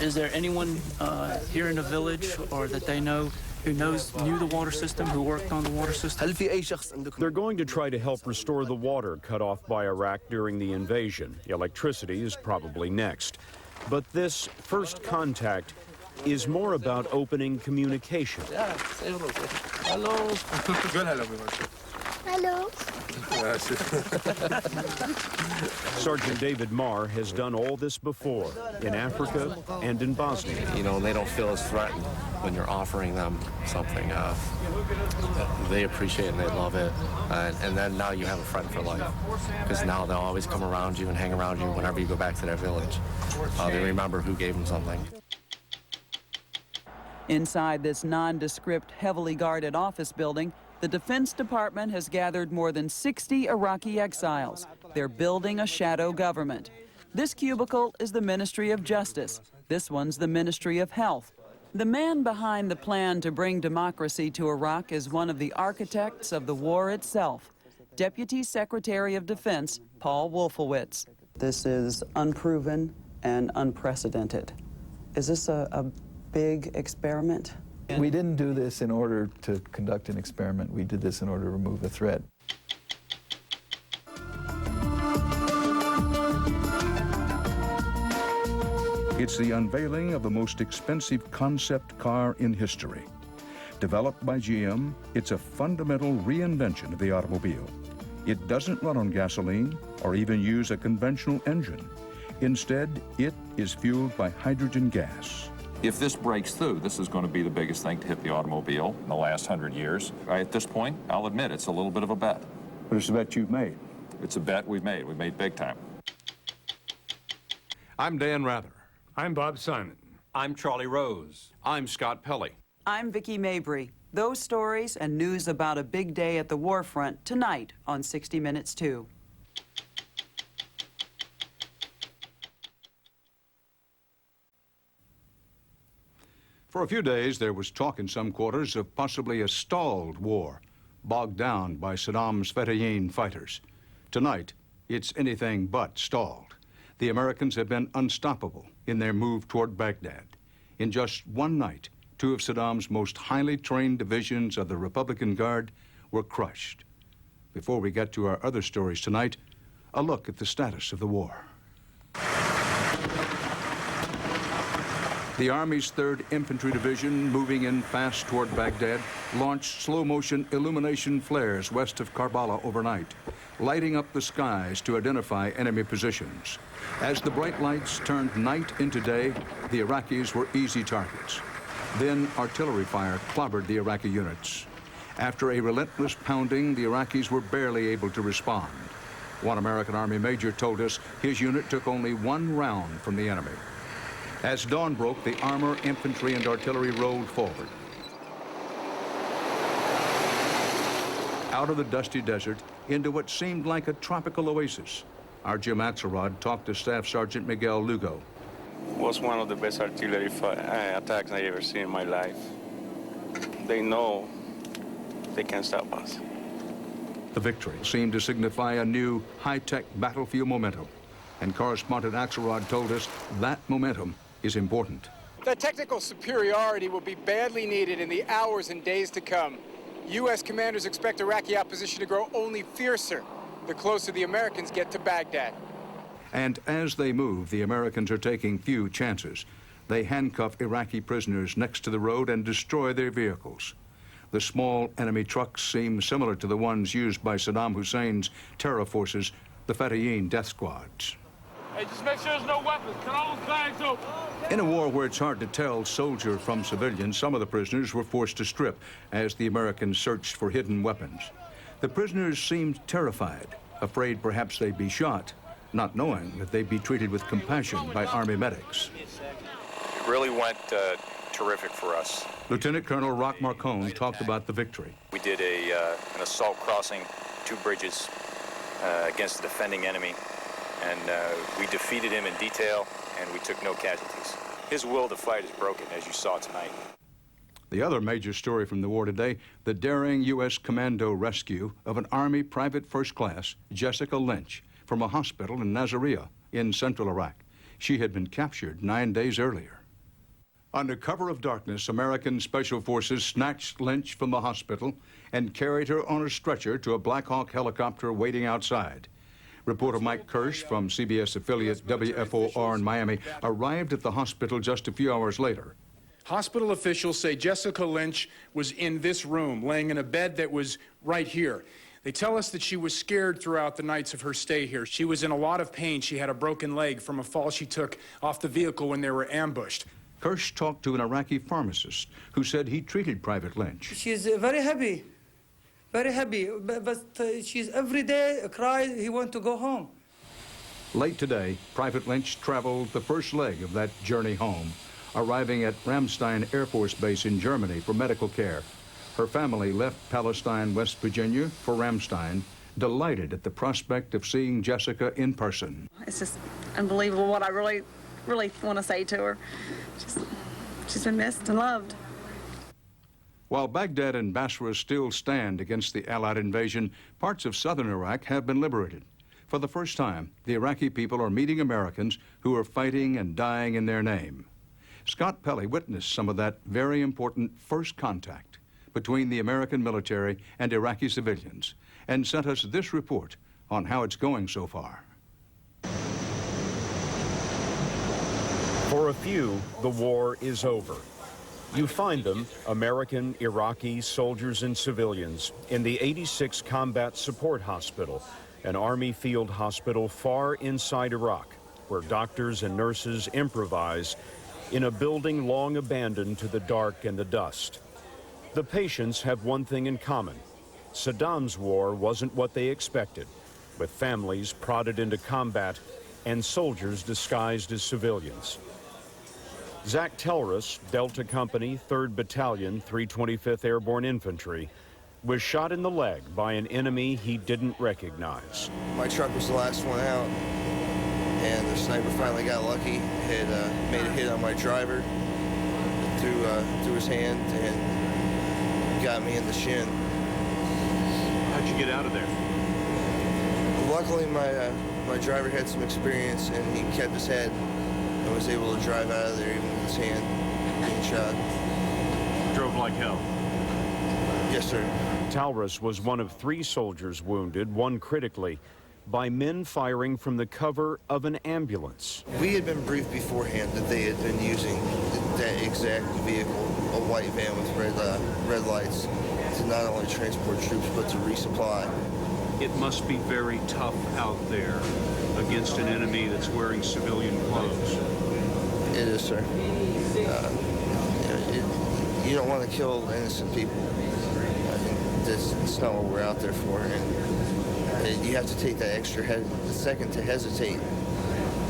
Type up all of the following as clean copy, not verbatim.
Is there anyone here in the village or that they know who knew the water system, who worked on the water system? They're going to try to help restore the water cut off by Iraq during the invasion. Electricity is probably next. But this first contact is more about opening communication. Yeah, say hello. Hello. Good hello. Hello. Sergeant David Marr has done all this before, in Africa and in Bosnia. You know, they don't feel as threatened when you're offering them something. They appreciate it and they love it. And then now you have a friend for life, because now they'll always come around you and hang around you whenever you go back to their village. They remember who gave them something. Inside this nondescript, heavily guarded office building, the Defense Department has gathered more than 60 Iraqi exiles. They're building a shadow government. This cubicle is the Ministry of Justice. This one's the Ministry of Health. The man behind the plan to bring democracy to Iraq is one of the architects of the war itself, Deputy Secretary of Defense Paul Wolfowitz. This is unproven and unprecedented. Is this a big experiment? We didn't do this in order to conduct an experiment. We did this in order to remove a threat. It's the unveiling of the most expensive concept car in history. Developed by GM, it's a fundamental reinvention of the automobile. It doesn't run on gasoline or even use a conventional engine. Instead, it is fueled by hydrogen gas. If this breaks through, this is going to be the biggest thing to hit the automobile in the last 100 years. At this point, I'll admit it's a little bit of a bet. But it's a bet you've made. It's a bet we've made. We've made big time. I'm Dan Rather. I'm Bob Simon. I'm Charlie Rose. I'm Scott Pelley. I'm Vicki Mabry. Those stories and news about a big day at the war front tonight on 60 Minutes 2. For a few days, there was talk in some quarters of possibly a stalled war, bogged down by Saddam's Fedayeen fighters. Tonight, it's anything but stalled. The Americans have been unstoppable in their move toward Baghdad. In just one night, two of Saddam's most highly trained divisions of the Republican Guard were crushed. Before we get to our other stories tonight, a look at the status of the war. The Army's 3rd Infantry Division, moving in fast toward Baghdad, launched slow-motion illumination flares west of Karbala overnight, lighting up the skies to identify enemy positions. As the bright lights turned night into day, the Iraqis were easy targets. Then artillery fire clobbered the Iraqi units. After a relentless pounding, the Iraqis were barely able to respond. One American Army major told us his unit took only 1 round from the enemy. As dawn broke, the armor, infantry, and artillery rolled forward. Out of the dusty desert into what seemed like a tropical oasis, our Jim Axelrod talked to Staff Sergeant Miguel Lugo. It was one of the best artillery attacks I ever seen in my life. They know they can't stop us. The victory seemed to signify a new high-tech battlefield momentum, and correspondent Axelrod told us that momentum is important. That technical superiority will be badly needed in the hours and days to come. U.S. commanders expect Iraqi opposition to grow only fiercer the closer the Americans get to Baghdad. And as they move, the Americans are taking few chances. They handcuff Iraqi prisoners next to the road and destroy their vehicles. The small enemy trucks seem similar to the ones used by Saddam Hussein's terror forces, the Fedayeen death squads. Hey, just make sure there's no weapons. Cut all the flags open. In a war where it's hard to tell soldier from civilian, some of the prisoners were forced to strip as the Americans searched for hidden weapons. The prisoners seemed terrified, afraid perhaps they'd be shot, not knowing that they'd be treated with compassion by Army medics. It really went terrific for us. Lieutenant Colonel Rock Marcone talked about the victory. We did an assault crossing 2 bridges against the defending enemy, and we defeated him in detail, and we took no casualties. His will to fight is broken, as you saw tonight. The other major story from the war today, the daring U.S. commando rescue of an Army Private First Class, Jessica Lynch, from a hospital in Nasiriyah in central Iraq. She had been captured 9 days earlier. Under cover of darkness, American Special Forces snatched Lynch from the hospital and carried her on a stretcher to a Black Hawk helicopter waiting outside. Reporter Mike Kirsch from CBS affiliate WFOR in Miami arrived at the hospital just a few hours later. Hospital officials say Jessica Lynch was in this room, laying in a bed that was right here. They tell us that she was scared throughout the nights of her stay here. She was in a lot of pain. She had a broken leg from a fall she took off the vehicle when they were ambushed. Kirsch talked to an Iraqi pharmacist who said he treated Private Lynch. She's very happy, but she's every day cry he want to go home. Late today, Private Lynch traveled the first leg of that journey home, arriving at Ramstein Air Force Base in Germany for medical care. Her family left Palestine, West Virginia for Ramstein, delighted at the prospect of seeing Jessica in person. It's just unbelievable what I really want to say to her. She's been missed and loved. While Baghdad and Basra still stand against the Allied invasion, parts of southern Iraq have been liberated. For the first time, the Iraqi people are meeting Americans who are fighting and dying in their name. Scott Pelley witnessed some of that very important first contact between the American military and Iraqi civilians and sent us this report on how it's going so far. For a few, the war is over. You find them, American, Iraqi soldiers and civilians, in the 86 Combat Support Hospital, an Army field hospital far inside Iraq, where doctors and nurses improvise in a building long abandoned to the dark and the dust. The patients have one thing in common. Saddam's war wasn't what they expected, with families prodded into combat and soldiers disguised as civilians. Zach Telrus, Delta Company, 3rd Battalion, 325th Airborne Infantry, was shot in the leg by an enemy he didn't recognize. My truck was the last one out, and the sniper finally got lucky. Had made a hit on my driver through his hand and got me in the shin. How'd you get out of there? Luckily, my driver had some experience, and he kept his head and was able to drive out of there even with his hand being shot. Drove like hell. Yes, sir. Talrus was one of 3 soldiers wounded, one critically, by men firing from the cover of an ambulance. We had been briefed beforehand that they had been using that exact vehicle, a white van with red lights, to not only transport troops but to resupply. It must be very tough out there against an enemy that's wearing civilian clothes. It is, sir. You don't want to kill innocent people. I think that's not what we're out there for. And you have to take that extra second to hesitate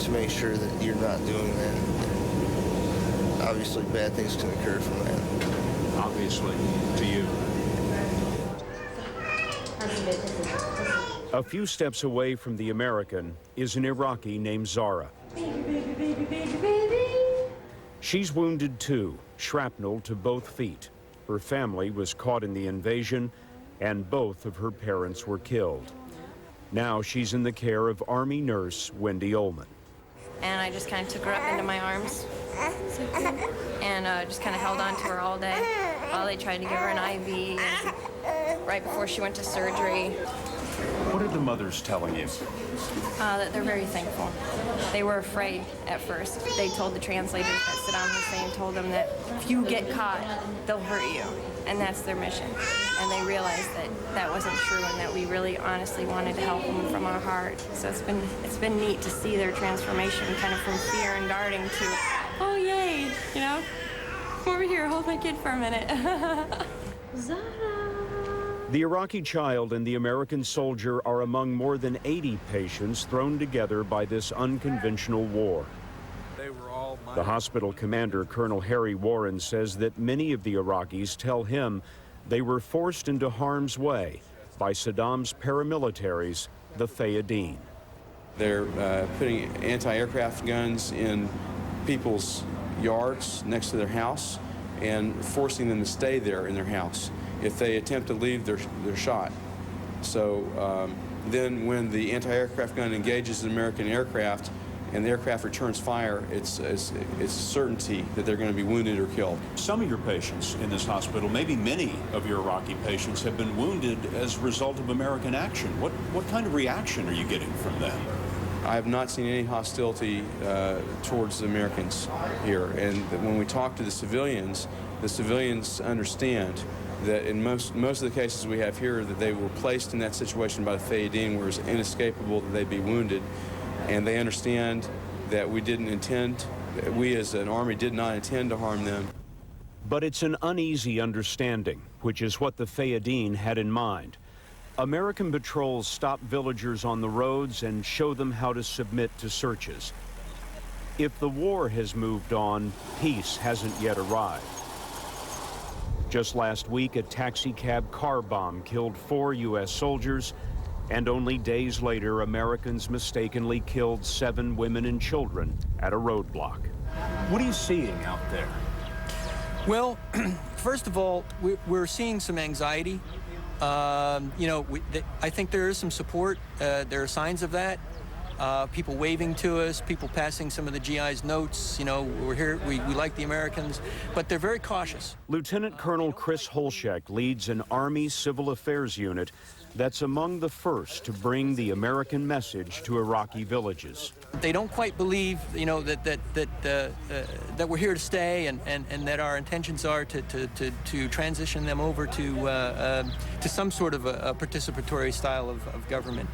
to make sure that you're not doing that. And obviously, bad things can occur from that. Obviously, to you. A few steps away from the American is an Iraqi named Zara. She's wounded too, shrapnel to both feet. Her family was caught in the invasion, and both of her parents were killed. Now she's in the care of Army nurse Wendy Ullman. And I just kind of took her up into my arms and just kind of held on to her all day while they tried to give her an IV and right before she went to surgery. What are the mothers telling you? That they're very thankful. They were afraid at first. They told the translators that Saddam Hussein told them that if you get caught, they'll hurt you. And that's their mission. And they realized that that wasn't true and that we really honestly wanted to help them from our heart. So it's been neat to see their transformation kind of from fear and guarding to, oh yay, you know? Come over here, hold my kid for a minute. Zara. The Iraqi child and the American soldier are among more than 80 patients thrown together by this unconventional war. The hospital commander, Colonel Harry Warren, says that many of the Iraqis tell him they were forced into harm's way by Saddam's paramilitaries, the Fayadeen. They're putting anti-aircraft guns in people's yards next to their house and forcing them to stay there in their house. If they attempt to leave, they're shot. So then when the anti-aircraft gun engages an American aircraft and the aircraft returns fire, it's a certainty that they're going to be wounded or killed. Some of your patients in this hospital, maybe many of your Iraqi patients, have been wounded as a result of American action. What kind of reaction are you getting from them? I have not seen any hostility towards the Americans here. And when we talk to the civilians understand that in most of the cases we have here, that they were placed in that situation by the Fayadeen where it's inescapable that they'd be wounded. And they understand that we as an army did not intend to harm them. But it's an uneasy understanding, which is what the Fayadeen had in mind. American patrols stop villagers on the roads and show them how to submit to searches. If the war has moved on, peace hasn't yet arrived. Just last week, a taxicab car bomb killed 4 U.S. soldiers, and only days later, Americans mistakenly killed 7 women and children at a roadblock. What are you seeing out there? Well, first of all, we're seeing some anxiety. I think there is some support. There are signs of that. People waving to us, people passing some of the GI's notes. We're here, we like the Americans, but they're very cautious. Lieutenant Colonel Chris Holshek leads an Army Civil Affairs unit that's among the first to bring the American message to Iraqi villages. They don't quite believe, that we're here to stay, and that our intentions are to transition them over to some sort of a participatory style of government,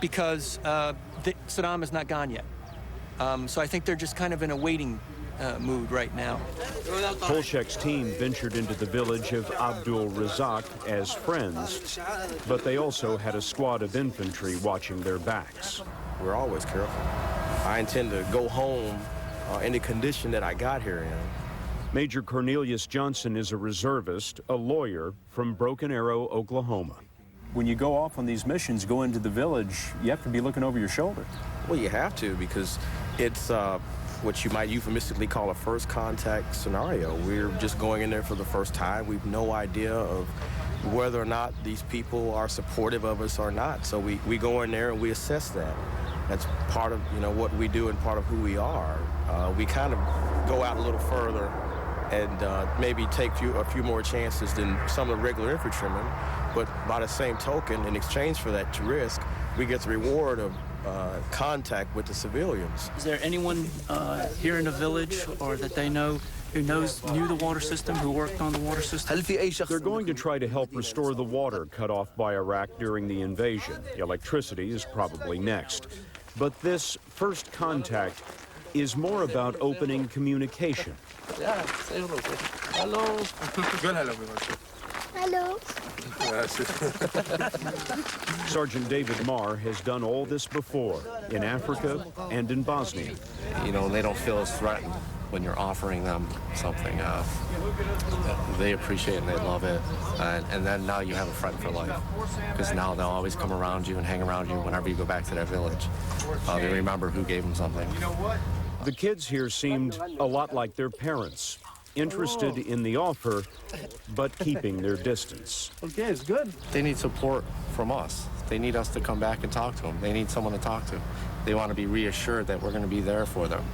because Saddam is not gone yet. So I think they're just kind of in a waiting mood right now. Holshek's team ventured into the village of Abdul Razak as friends, but they also had a squad of infantry watching their backs. We're always careful. I intend to go home in the condition that I got here in. Major Cornelius Johnson is a reservist, a lawyer from Broken Arrow, Oklahoma. When you go off on these missions, go into the village, you have to be looking over your shoulder. Well, you have to, because it's what you might euphemistically call a first contact scenario. We're just going in there for the first time. We've no idea of whether or not these people are supportive of us or not. So we go in there and we assess that. That's part of what we do and part of who we are. We kind of go out a little further and maybe take a few more chances than some of the regular infantrymen. But by the same token, in exchange for that risk, we get the reward of contact with the civilians. Is there anyone here in the village or that they know who knew the water system, who worked on the water system? They're going to try to help restore the water cut off by Iraq during the invasion. Electricity is probably next. But this first contact is more about opening communication. Yeah, say hello. Hello. Good hello, everybody. Hello. Sergeant David Marr has done all this before, in Africa and in Bosnia. They don't feel as threatened when you're offering them something. They appreciate it and they love it. And then now you have a friend for life, because now they'll always come around you and hang around you whenever you go back to that village. They remember who gave them something. The kids here seemed a lot like their parents, interested in the offer, but keeping their distance. Okay, it's good. They need support from us. They need us to come back and talk to them. They need someone to talk to. They want to be reassured that we're going to be there for them.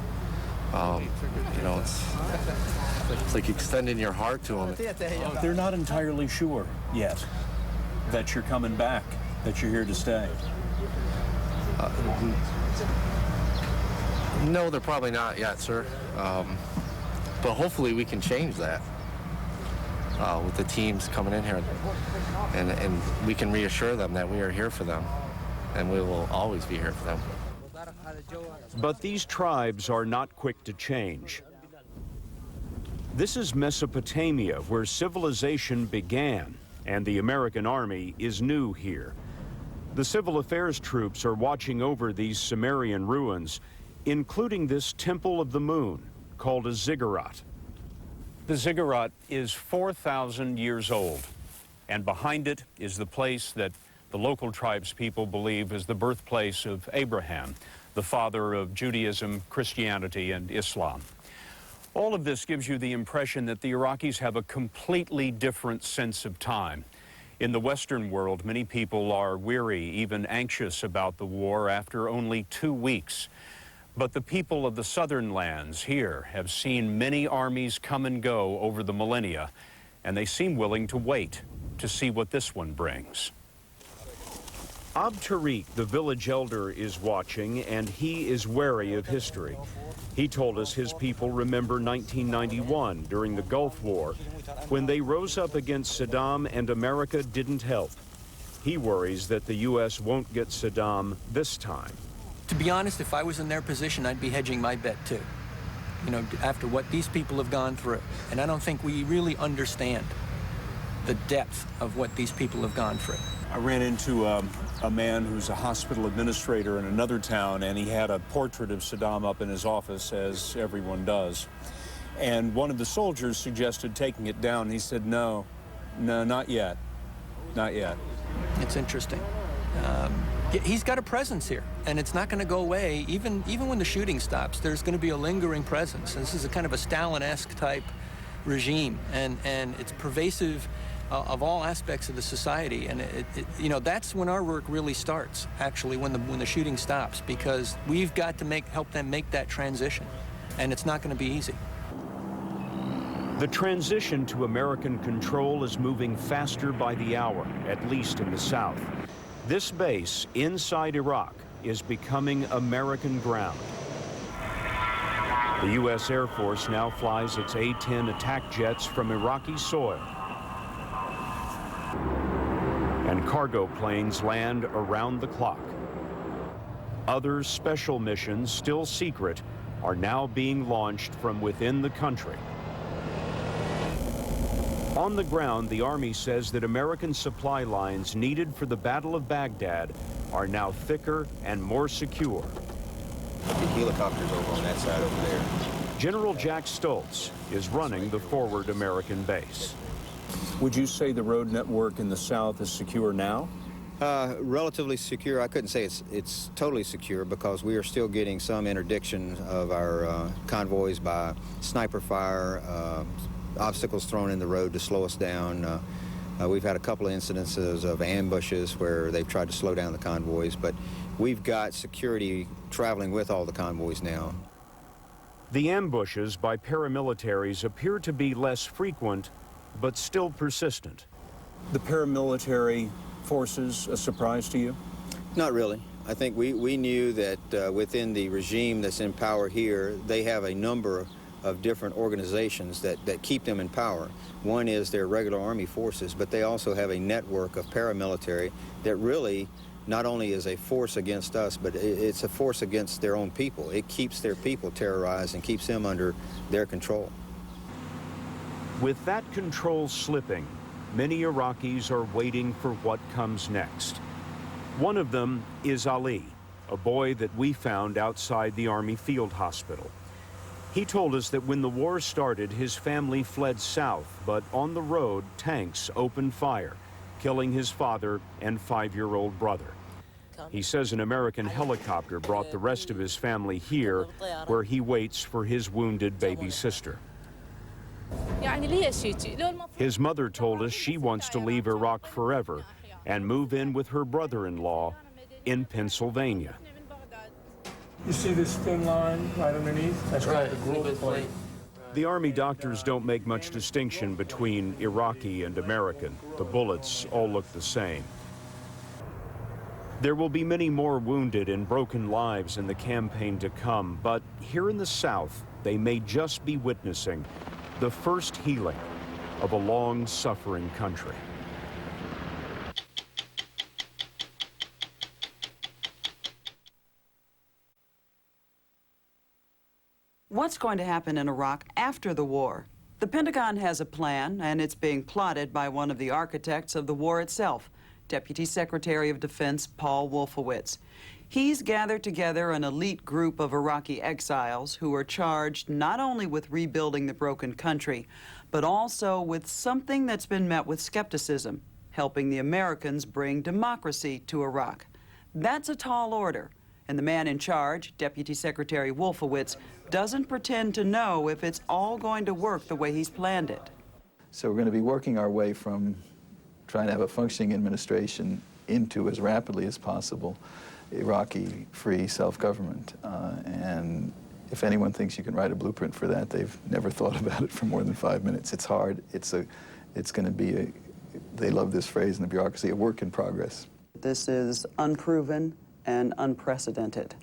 It's like extending your heart to them. They're not entirely sure yet that you're coming back, that you're here to stay. No, they're probably not yet, sir. But hopefully we can change that with the teams coming in here. And we can reassure them that we are here for them, and we will always be here for them. But these tribes are not quick to change. This is Mesopotamia, where civilization began, and the American army is new here. The civil affairs troops are watching over these Sumerian ruins, including this Temple of the Moon, called a ziggurat. The ziggurat is 4,000 years old, and behind it is the place that the local tribes people believe is the birthplace of Abraham, the father of Judaism, Christianity, and Islam. All of this gives you the impression that the Iraqis have a completely different sense of time. In the Western world, many people are weary, even anxious about the war after only 2 weeks. But the people of the southern lands here have seen many armies come and go over the millennia, and they seem willing to wait to see what this one brings. Ab Tariq, the village elder, is watching, and he is wary of history. He told us his people remember 1991 during the Gulf War, when they rose up against Saddam and America didn't help. He worries that the U.S. won't get Saddam this time. To be honest, if I was in their position, I'd be hedging my bet too. You know, after what these people have gone through. And I don't think we really understand the depth of what these people have gone through. I ran into a man who's a hospital administrator in another town, and he had a portrait of Saddam up in his office, as everyone does. And one of the soldiers suggested taking it down. He said, no, not yet, not yet. It's interesting. He's got a presence here, and it's not going to go away. Even when the shooting stops, there's going to be a lingering presence. This is a kind of a Stalin-esque type regime, and it's pervasive of all aspects of the society, and you know, that's when our work really starts, actually, when the shooting stops, because we've got to help them make that transition, and it's not going to be easy. The transition to American control is moving faster by the hour, at least in the South. This base inside Iraq is becoming American ground. The U.S. Air Force now flies its A-10 attack jets from Iraqi soil. And cargo planes land around the clock. Other special missions, still secret, are now being launched from within the country. On the ground, the Army says that American supply lines needed for the Battle of Baghdad are now thicker and more secure. The helicopters over on that side over there. General Jack Stoltz is running the forward American base. Would you say the road network in the South is secure now? Relatively secure. I couldn't say it's totally secure, because we are still getting some interdiction of our convoys by sniper fire, obstacles thrown in the road to slow us down. We've had a couple of incidences of ambushes where they've tried to slow down the convoys, but we've got security traveling with all the convoys now. The ambushes by paramilitaries appear to be less frequent, but still persistent. The paramilitary forces a surprise to you? Not really. I think we knew that within the regime that's in power here, they have a number of different organizations that keep them in power. One is their regular army forces, but they also have a network of paramilitary that really not only is a force against us, but it's a force against their own people. It keeps their people terrorized and keeps them under their control. With that control slipping, many Iraqis are waiting for what comes next. One of them is Ali, a boy that we found outside the Army Field Hospital. He told us that when the war started, his family fled south, but on the road, tanks opened fire, killing his father and 5-year-old brother. He says an American helicopter brought the rest of his family here, where he waits for his wounded baby sister. His mother told us she wants to leave Iraq forever and move in with her brother-in-law in Pennsylvania. You see this thin line right underneath? That's right, the growth plate. The Army doctors don't make much distinction between Iraqi and American. The bullets all look the same. There will be many more wounded and broken lives in the campaign to come, but here in the South, they may just be witnessing the first healing of a long-suffering country. What's going to happen in Iraq after the war? The Pentagon has a plan, and it's being plotted by one of the architects of the war itself, Deputy Secretary of Defense Paul Wolfowitz. He's gathered together an elite group of Iraqi exiles who are charged not only with rebuilding the broken country, but also with something that's been met with skepticism, helping the Americans bring democracy to Iraq. That's a tall order, and the man in charge, Deputy Secretary Wolfowitz, doesn't pretend to know if it's all going to work the way he's planned it. So we're going to be working our way from trying to have a functioning administration into, as rapidly as possible, Iraqi free self-government. And if anyone thinks you can write a blueprint for that, they've never thought about it for more than 5 minutes. It's hard. It's going to be a, they love this phrase in the bureaucracy, a work in progress. This is unproven and unprecedented.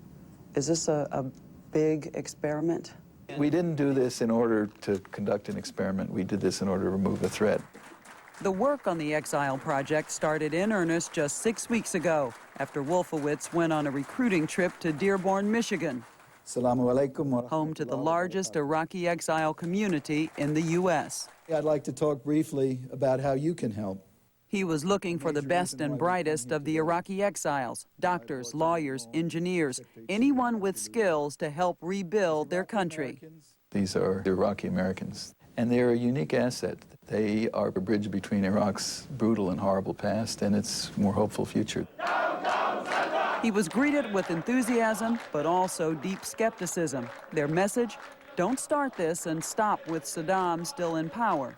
Is this a big experiment? We didn't do this in order to conduct an experiment. We did this in order to remove a threat. The work on the Exile project started in earnest just 6 weeks ago, after Wolfowitz went on a recruiting trip to Dearborn, Michigan, home to the largest Iraqi exile community in the U.S. I'd like to talk briefly about how you can help. He was looking for the best and brightest of the Iraqi exiles, doctors, lawyers, engineers, anyone with skills to help rebuild their country. These are Iraqi Americans, and they're a unique asset. They are a bridge between Iraq's brutal and horrible past and its more hopeful future. He was greeted with enthusiasm, but also deep skepticism. Their message, don't start this and stop with Saddam still in power.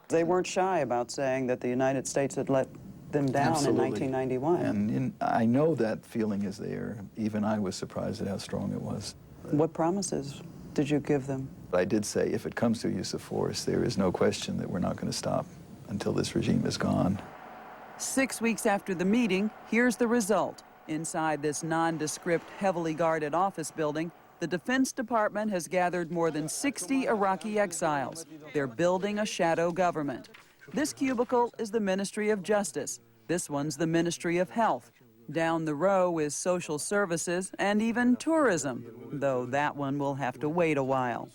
They weren't shy about saying that the United States had let them down. Absolutely. In 1991. And I know that feeling is there. Even I was surprised at how strong it was. What promises did you give them? I did say, if it comes to use of force, there is no question that we're not going to stop until this regime is gone. 6 weeks after the meeting, here's the result. Inside this nondescript, heavily guarded office building, the Defense Department has gathered more than 60 Iraqi exiles. They're building a shadow government. This cubicle is the Ministry of Justice. This one's the Ministry of Health. Down the row is social services and even tourism, though that one will have to wait a while.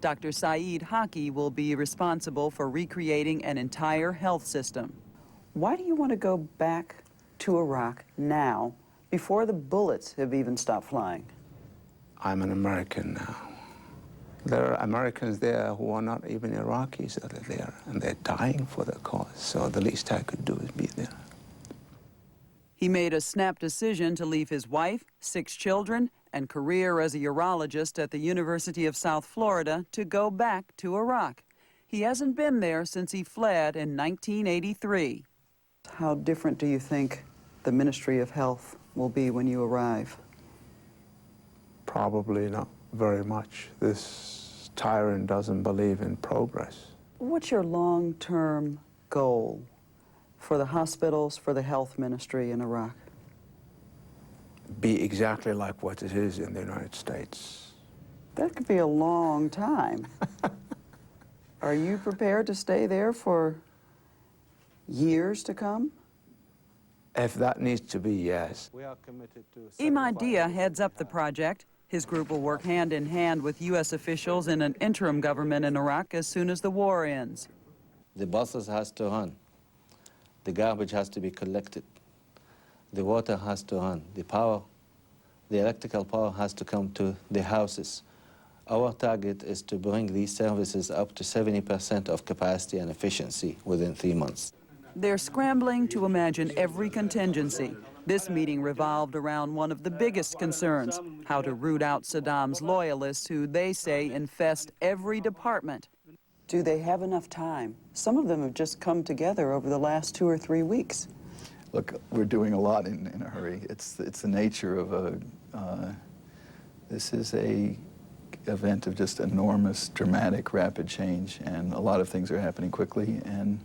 Dr. Saeed Haki will be responsible for recreating an entire health system. Why do you want to go back to Iraq now, before the bullets have even stopped flying? I'm an American now. There are Americans there who are not even Iraqis that are there, and they're dying for the cause, so the least I could do is be there. He made a snap decision to leave his wife, 6 children, and career as a urologist at the University of South Florida to go back to Iraq. He hasn't been there since he fled in 1983. How different do you think the Ministry of Health will be when you arrive? Probably not very much. This tyrant doesn't believe in progress. What's your long-term goal for the hospitals, for the health ministry in Iraq? Be exactly like what it is in the United States. That could be a long time. Are you prepared to stay there for years to come? If that needs to be, yes. Imad Dia heads up the project. His group will work hand in hand with U.S. officials in an interim government in Iraq as soon as the war ends. The buses has to run. The garbage has to be collected. The water has to run. The power, the electrical power has to come to the houses. Our target is to bring these services up to 70% of capacity and efficiency within 3 months. They're scrambling to imagine every contingency. This meeting revolved around one of the biggest concerns, how to root out Saddam's loyalists who they say infest every department. Do they have enough time? Some of them have just come together over the last 2 or 3 weeks. Look, we're doing a lot in a hurry. It's the nature of this is a event of just enormous, dramatic, rapid change, and a lot of things are happening quickly, and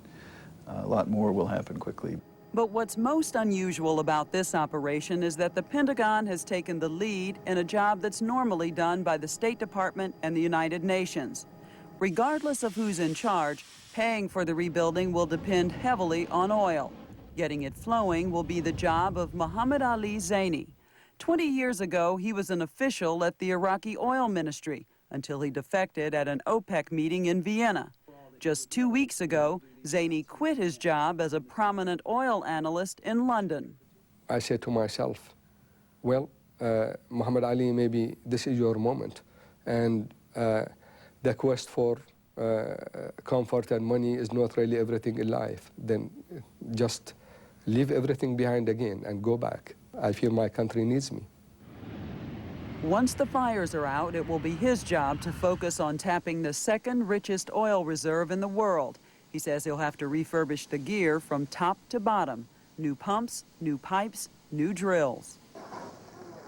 a lot more will happen quickly. But what's most unusual about this operation is that the Pentagon has taken the lead in a job that's normally done by the State Department and the United Nations. Regardless of who's in charge, paying for the rebuilding will depend heavily on oil. Getting it flowing will be the job of Muhammad Ali Zaini. 20 years ago, he was an official at the Iraqi Oil Ministry until he defected at an OPEC meeting in Vienna. Just 2 weeks ago, Zaini quit his job as a prominent oil analyst in London. I said to myself, well, Muhammad Ali, maybe this is your moment. And the quest for comfort and money is not really everything in life. Then just leave everything behind again and go back. I feel my country needs me. Once the fires are out, it will be his job to focus on tapping the second richest oil reserve in the world. He says he'll have to refurbish the gear from top to bottom. New pumps, new pipes, new drills.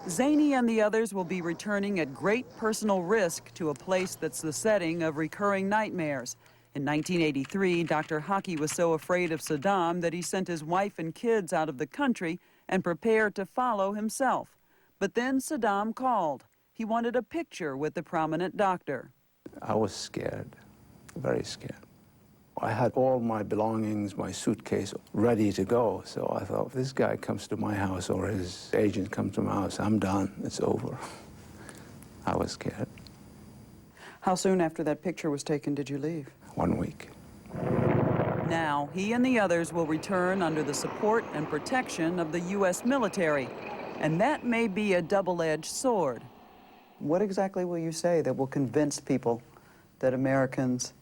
Zaney and the others will be returning at great personal risk to a place that's the setting of recurring nightmares. In 1983, Dr. Hockey was so afraid of Saddam that he sent his wife and kids out of the country and prepared to follow himself. But then Saddam called. He wanted a picture with the prominent doctor. I was scared, very scared. I had all my belongings, my suitcase ready to go. So I thought, if this guy comes to my house or his agent comes to my house, I'm done, it's over. I was scared. How soon after that picture was taken did you leave? 1 week. Now, he and the others will return under the support and protection of the U.S. military. And that may be a double-edged sword. What exactly will you say that will convince people that Americans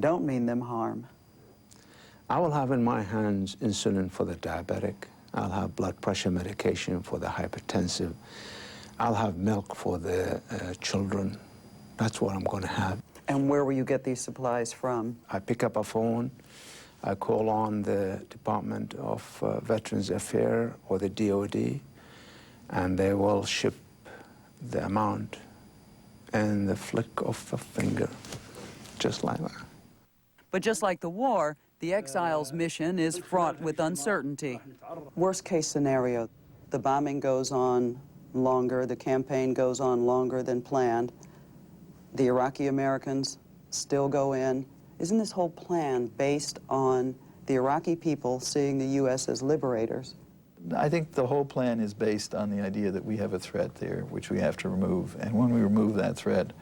don't mean them harm? I will have in my hands insulin for the diabetic. I'll have blood pressure medication for the hypertensive. I'll have milk for the children. That's what I'm going to have. And where will you get these supplies from? I pick up a phone. I call on the Department of Veterans Affairs or the DOD, and they will ship the amount in the flick of a finger, just like that. But just like the war, the exiles' mission is fraught with uncertainty. Worst case scenario, the bombing goes on longer, the campaign goes on longer than planned. The Iraqi Americans still go in. Isn't this whole plan based on the Iraqi people seeing the U.S. as liberators? I think the whole plan is based on the idea that we have a threat there, which we have to remove. And when we remove that threat,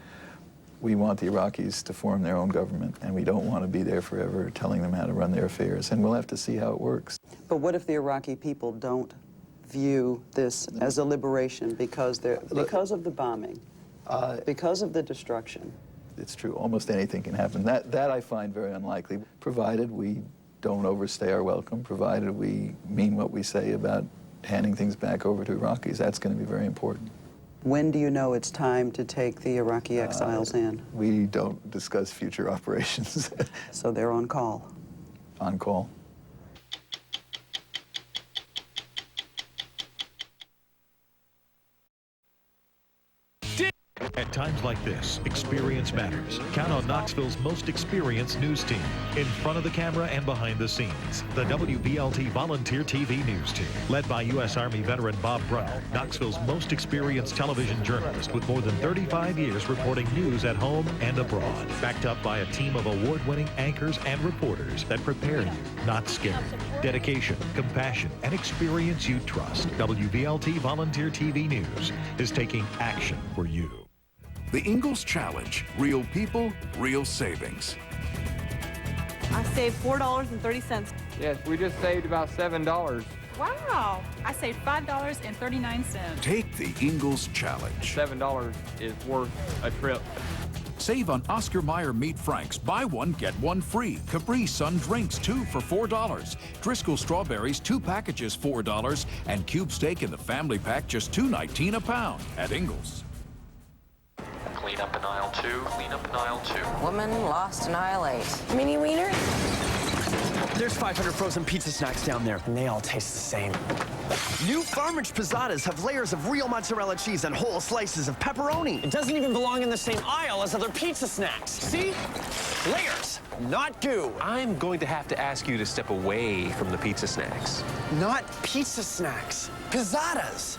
we want the Iraqis to form their own government, and we don't want to be there forever telling them how to run their affairs. And we'll have to see how it works. But what if the Iraqi people don't view this as a liberation because of the bombing, because of the destruction? It's true. Almost anything can happen. That I find very unlikely, provided we don't overstay our welcome, provided we mean what we say about handing things back over to Iraqis. That's going to be very important. When do you know it's time to take the Iraqi exiles in? We don't discuss future operations. So they're on call? On call. At times like this, experience matters. Count on Knoxville's most experienced news team. In front of the camera and behind the scenes. The WVLT Volunteer TV News Team. Led by U.S. Army veteran Bob Brunner, Knoxville's most experienced television journalist with more than 35 years reporting news at home and abroad. Backed up by a team of award-winning anchors and reporters that prepare you, not scare you. Dedication, compassion, and experience you trust. WVLT Volunteer TV News is taking action for you. The Ingalls Challenge. Real people, real savings. I saved $4.30. Yes, we just saved about $7. Wow! I saved $5.39. Take the Ingalls Challenge. $7 is worth a trip. Save on Oscar Mayer Meat Franks. Buy one, get one free. Capri Sun Drinks, 2 for $4. Driscoll Strawberries, 2 packages, $4. And Cube Steak in the family pack, just $2.19 a pound at Ingalls. Clean up in aisle 2, clean up in aisle 2. Woman lost in aisle 8. Mini wiener? There's 500 frozen pizza snacks down there, and they all taste the same. New Farmage Pizzadas have layers of real mozzarella cheese and whole slices of pepperoni. It doesn't even belong in the same aisle as other pizza snacks. See? Layers, not goo. I'm going to have to ask you to step away from the pizza snacks. Not pizza snacks, pizzadas.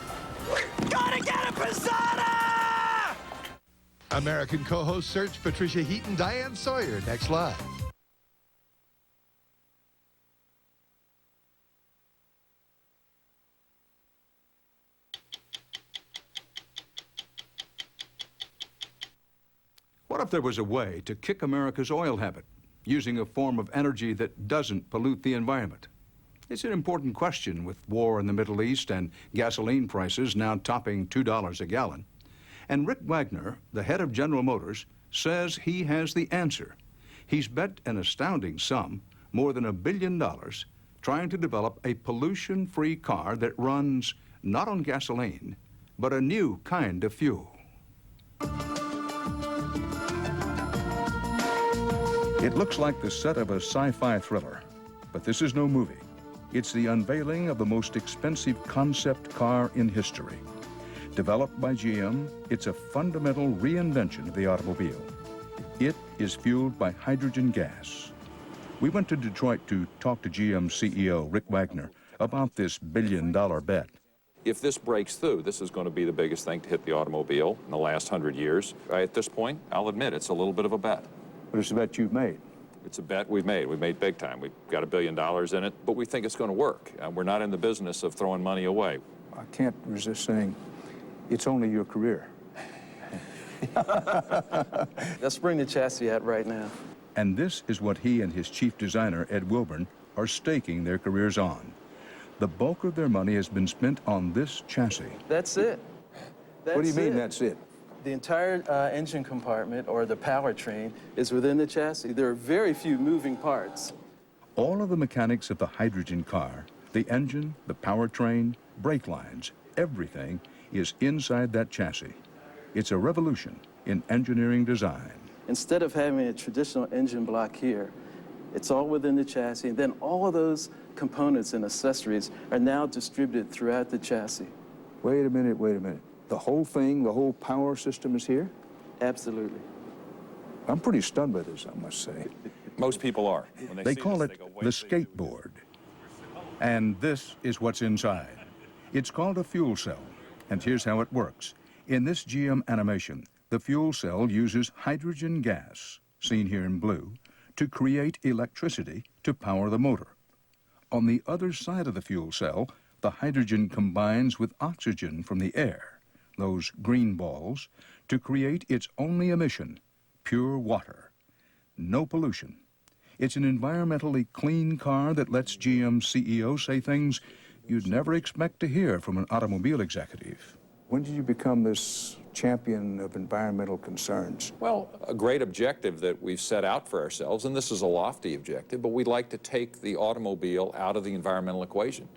Gotta get a pizzada! American co-host search Patricia Heaton and Diane Sawyer next live. What if there was a way to kick America's oil habit, using a form of energy that doesn't pollute the environment? It's an important question with war in the Middle East and gasoline prices now topping $2 a gallon. And Rick Wagner, the head of General Motors, says he has the answer. He's bet an astounding sum, more than $1 billion, trying to develop a pollution-free car that runs not on gasoline, but a new kind of fuel. It looks like the set of a sci-fi thriller, but this is no movie. It's the unveiling of the most expensive concept car in history. Developed by GM, it's a fundamental reinvention of the automobile. It is fueled by hydrogen gas. We went to Detroit to talk to GM CEO Rick Wagner about this billion-dollar bet. If this breaks through, this is going to be the biggest thing to hit the automobile in the last 100 years. At this point, I'll admit it's a little bit of a bet. But it's a bet you've made. It's a bet we've made. We've made big time. We've got $1 billion in it, but we think it's going to work. We're not in the business of throwing money away. I can't resist saying it's only your career. Let's bring the chassis out right now. And this is what he and his chief designer, Ed Wilburn, are staking their careers on. The bulk of their money has been spent on this chassis. That's it. What do you mean, that's it? The entire engine compartment, or the powertrain, is within the chassis. There are very few moving parts. All of the mechanics of the hydrogen car, the engine, the powertrain, brake lines, everything is inside that chassis. It's a revolution in engineering design. Instead of having a traditional engine block here, it's all within the chassis, and then all of those components and accessories are now distributed throughout the chassis. Wait a minute, wait a minute. The whole thing, the whole power system is here? Absolutely. I'm pretty stunned by this, I must say. Most people are. When They call it the skateboard. And this is what's inside. It's called a fuel cell, and here's how it works. In this GM animation, the fuel cell uses hydrogen gas, seen here in blue, to create electricity to power the motor. On the other side of the fuel cell, the hydrogen combines with oxygen from the air, those green balls, to create its only emission, pure water. No pollution. It's an environmentally clean car that lets GM CEO say things you'd never expect to hear from an automobile executive. When did you become this champion of environmental concerns? Well, a great objective that we've set out for ourselves, and this is a lofty objective, but we'd like to take the automobile out of the environmental equation.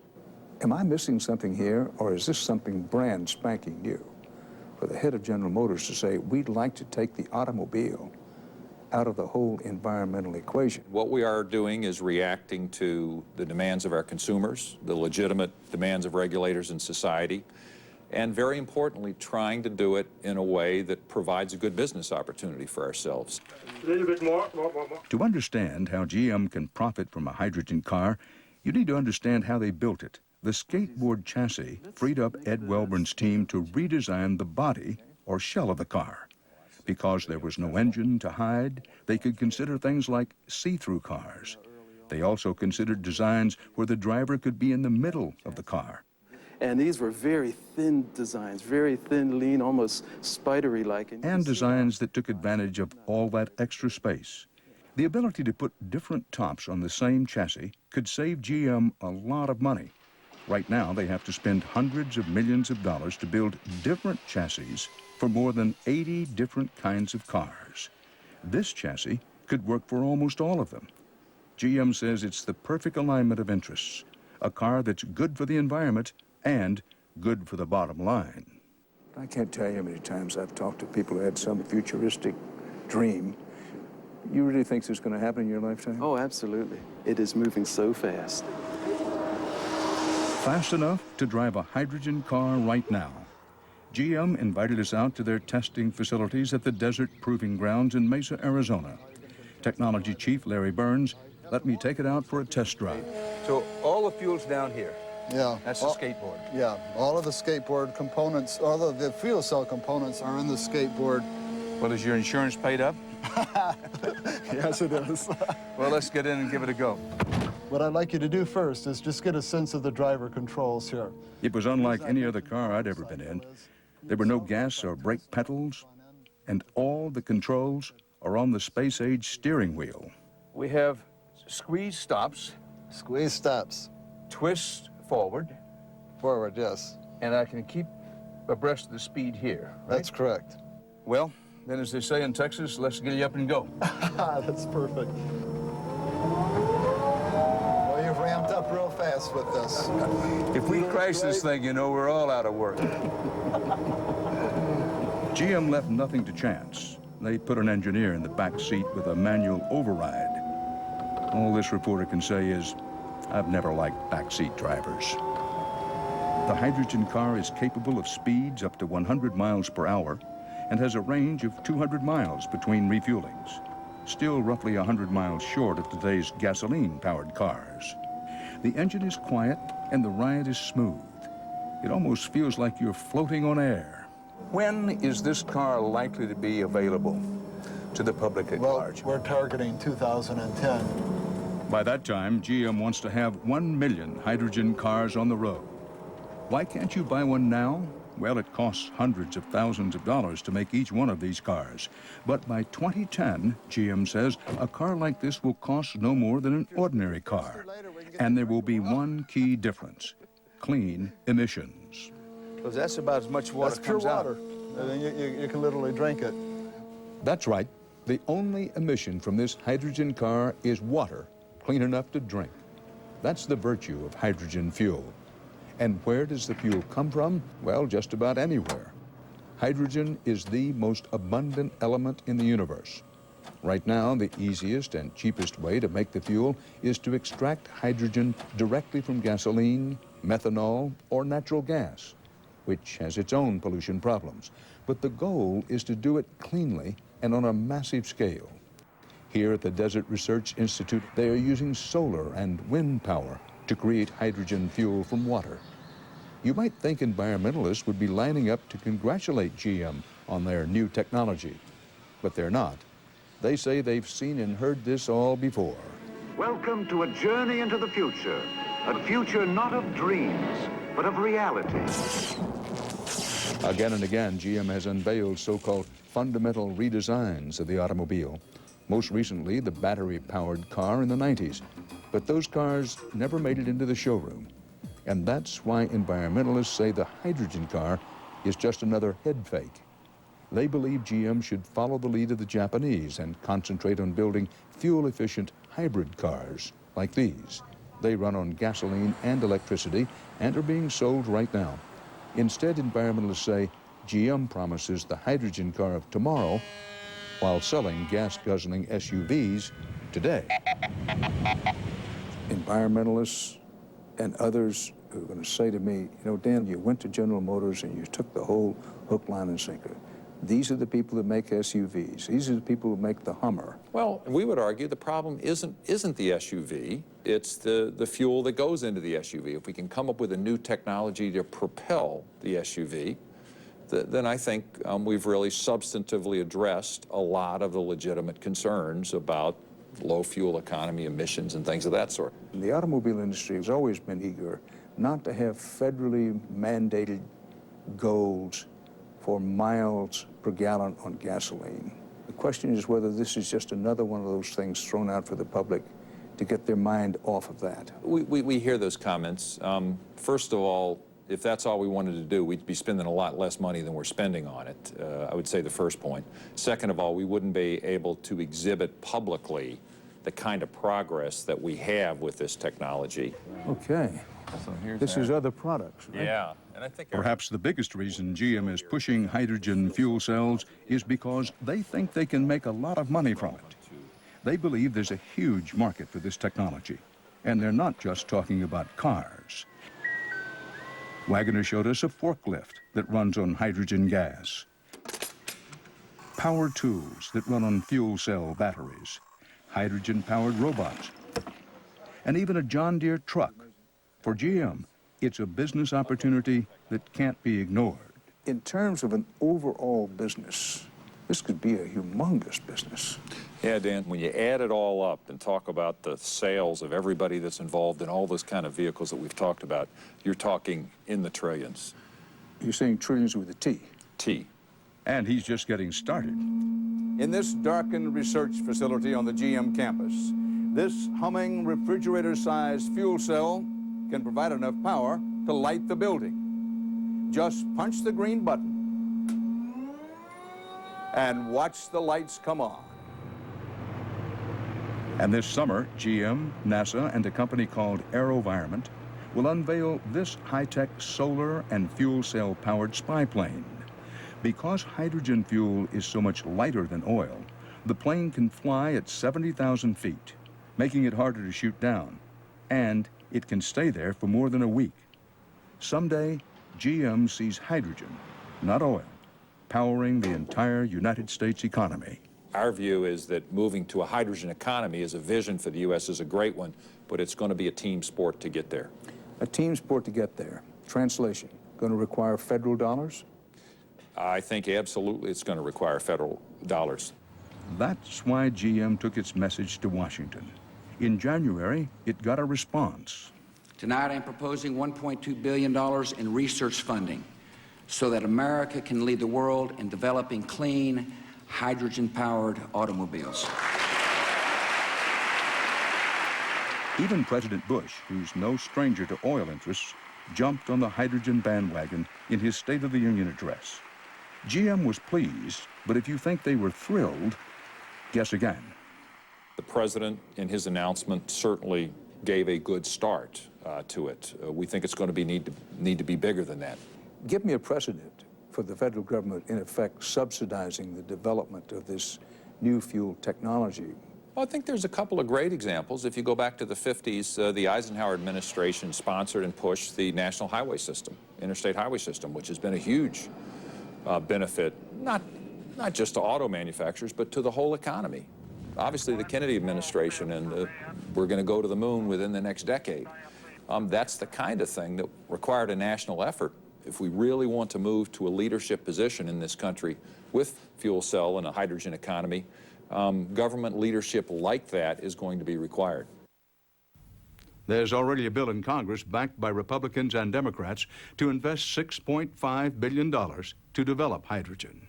Am I missing something here, or is this something brand spanking new? For the head of General Motors to say, we'd like to take the automobile out of the whole environmental equation. What we are doing is reacting to the demands of our consumers, the legitimate demands of regulators in society, and very importantly, trying to do it in a way that provides a good business opportunity for ourselves. A little bit more. To understand how GM can profit from a hydrogen car, you need to understand how they built it. The skateboard chassis freed up Ed Welburn's team to redesign the body or shell of the car. Because there was no engine to hide, they could consider things like see-through cars. They also considered designs where the driver could be in the middle of the car. And these were very thin designs, very thin, lean, almost spidery-like. And designs that took advantage of all that extra space. The ability to put different tops on the same chassis could save GM a lot of money. Right now, they have to spend hundreds of millions of dollars to build different chassis for more than 80 different kinds of cars. This chassis could work for almost all of them. GM says it's the perfect alignment of interests, a car that's good for the environment and good for the bottom line. I can't tell you how many times I've talked to people who had some futuristic dream. You really think this is going to happen in your lifetime? Oh, absolutely. It is moving so fast. Fast enough to drive a hydrogen car right now. GM invited us out to their testing facilities at the Desert Proving Grounds in Mesa, Arizona. Technology Chief Larry Burns let me take it out for a test drive. So all the fuel's down here. Yeah. That's the skateboard. Yeah, all of the skateboard components, all of the fuel cell components are in the skateboard. Well, is your insurance paid up? Yes, it is. Well, let's get in and give it a go. What I'd like you to do first is just get a sense of the driver controls here. It was unlike any other car I'd ever been in. There were no gas or brake pedals, and all the controls are on the space-age steering wheel. We have squeeze stops. Squeeze stops. Twist forward. Forward, yes. And I can keep abreast of the speed here, right? That's correct. Well, then as they say in Texas, let's get you up and go. That's perfect. Well, you've ramped up real fast with this. If we crash this thing, you know, we're all out of work. GM left nothing to chance. They put an engineer in the back seat with a manual override. All this reporter can say is, I've never liked backseat drivers. The hydrogen car is capable of speeds up to 100 miles per hour and has a range of 200 miles between refuelings, still roughly 100 miles short of today's gasoline-powered cars. The engine is quiet and the ride is smooth. It almost feels like you're floating on air. When is this car likely to be available to the public at large? We're targeting 2010. By that time, GM wants to have 1 million hydrogen cars on the road. Why can't you buy one now? Well, it costs hundreds of thousands of dollars to make each one of these cars. But by 2010, GM says, a car like this will cost no more than an ordinary car. And there will be one key difference: clean emissions. Because that's about as much water as comes out. That's pure water. You can literally drink it. That's right. The only emission from this hydrogen car is water, clean enough to drink. That's the virtue of hydrogen fuel. And where does the fuel come from? Well, just about anywhere. Hydrogen is the most abundant element in the universe. Right now, the easiest and cheapest way to make the fuel is to extract hydrogen directly from gasoline, methanol, or natural gas, which has its own pollution problems. But the goal is to do it cleanly and on a massive scale. Here at the Desert Research Institute, they are using solar and wind power to create hydrogen fuel from water. You might think environmentalists would be lining up to congratulate GM on their new technology, but they're not. They say they've seen and heard this all before. Welcome to a journey into the future, a future not of dreams, but of reality. Again and again, GM has unveiled so-called fundamental redesigns of the automobile. Most recently, the battery-powered car in the 90s. But those cars never made it into the showroom. And that's why environmentalists say the hydrogen car is just another head fake. They believe GM should follow the lead of the Japanese and concentrate on building fuel-efficient hybrid cars like these. They run on gasoline and electricity and are being sold right now. Instead, environmentalists say GM promises the hydrogen car of tomorrow while selling gas-guzzling SUVs today. Environmentalists and others are going to say to me, you know, Dan, you went to General Motors and you took the whole hook, line, and sinker. These are the people that make SUVs. These are the people who make the Hummer. Well, we would argue the problem isn't the SUV. It's the fuel that goes into the SUV. If we can come up with a new technology to propel the SUV, then I think we've really substantively addressed a lot of the legitimate concerns about low fuel economy emissions and things of that sort. The automobile industry has always been eager not to have federally mandated goals for miles per gallon on gasoline. The question is whether this is just another one of those things thrown out for the public to get their mind off of that. We hear those comments. First of all, if that's all we wanted to do, we'd be spending a lot less money than we're spending on it. I would say the first point. Second of all, we wouldn't be able to exhibit publicly the kind of progress that we have with this technology. Okay. So this is other products, right? Yeah. And I think perhaps the biggest reason GM is pushing hydrogen fuel cells is because they think they can make a lot of money from it. They believe there's a huge market for this technology. And they're not just talking about cars. Wagoner showed us a forklift that runs on hydrogen gas, power tools that run on fuel cell batteries, hydrogen-powered robots, and even a John Deere truck. For GM, it's a business opportunity that can't be ignored. In terms of an overall business, this could be a humongous business. Yeah, Dan, when you add it all up and talk about the sales of everybody that's involved in all those kind of vehicles that we've talked about, you're talking in the trillions. You're saying trillions with a T? T. And he's just getting started. In this darkened research facility on the GM campus, this humming refrigerator-sized fuel cell can provide enough power to light the building. Just punch the green button and watch the lights come on. And this summer, GM, NASA, and a company called AeroVironment will unveil this high-tech solar and fuel cell-powered spy plane. Because hydrogen fuel is so much lighter than oil, the plane can fly at 70,000 feet, making it harder to shoot down, and it can stay there for more than a week. Someday, GM sees hydrogen, not oil, powering the entire United States economy. Our view is that moving to a hydrogen economy as a vision for the U.S. is a great one, but it's going to be a team sport to get there. A team sport to get there. Translation, going to require federal dollars? I think absolutely it's going to require federal dollars. That's why GM took its message to Washington. In January, it got a response. Tonight, I'm proposing $1.2 billion in research funding so that America can lead the world in developing clean, hydrogen-powered automobiles. Even President Bush, who's no stranger to oil interests, jumped on the hydrogen bandwagon in his State of the Union address. GM was pleased, but if you think they were thrilled, guess again. The president, in his announcement, certainly gave a good start to it. We think it's going to need to be bigger than that. Give me a precedent for the federal government, in effect, subsidizing the development of this new fuel technology. Well, I think there's a couple of great examples. If you go back to the 50s, the Eisenhower administration sponsored and pushed the National Highway System, Interstate Highway System, which has been a huge benefit, not just to auto manufacturers, but to the whole economy. Obviously, the Kennedy administration, and we're going to go to the moon within the next decade. That's the kind of thing that required a national effort. If we really want to move to a leadership position in this country with fuel cell and a hydrogen economy, government leadership like that is going to be required. There's already a bill in Congress backed by Republicans and Democrats to invest $6.5 billion to develop hydrogen.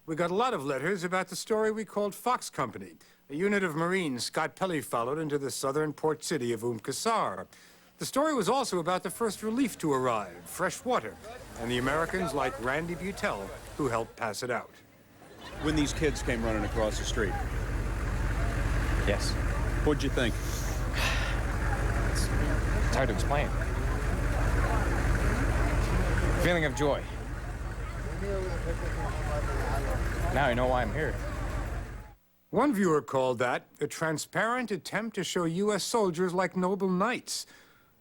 We got a lot of letters about the story we called Fox Company, a unit of Marines Scott Pelley followed into the southern port city of Qasr. The story was also about the first relief to arrive, fresh water, and the Americans like Randy Butel who helped pass it out. When these kids came running across the street. Yes. What'd you think? It's hard to explain. Feeling of joy. Now I know why I'm here. One viewer called that a transparent attempt to show U.S. soldiers like noble knights.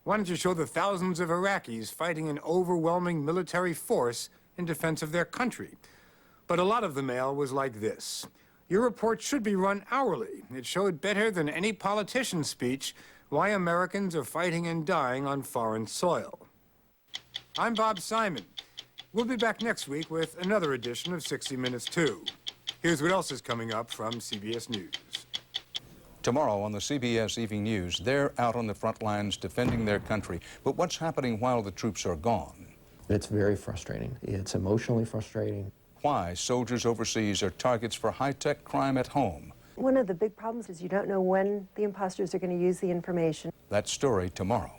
Wanted to show the thousands of Iraqis fighting an overwhelming military force in defense of their country. But a lot of the mail was like this. Your report should be run hourly. It showed better than any politician's speech why Americans are fighting and dying on foreign soil. I'm Bob Simon. We'll be back next week with another edition of 60 Minutes 2. Here's what else is coming up from CBS News. Tomorrow on the CBS Evening News, they're out on the front lines defending their country. But what's happening while the troops are gone? It's very frustrating. It's emotionally frustrating. Why soldiers overseas are targets for high-tech crime at home. One of the big problems is you don't know when the imposters are going to use the information. That story tomorrow.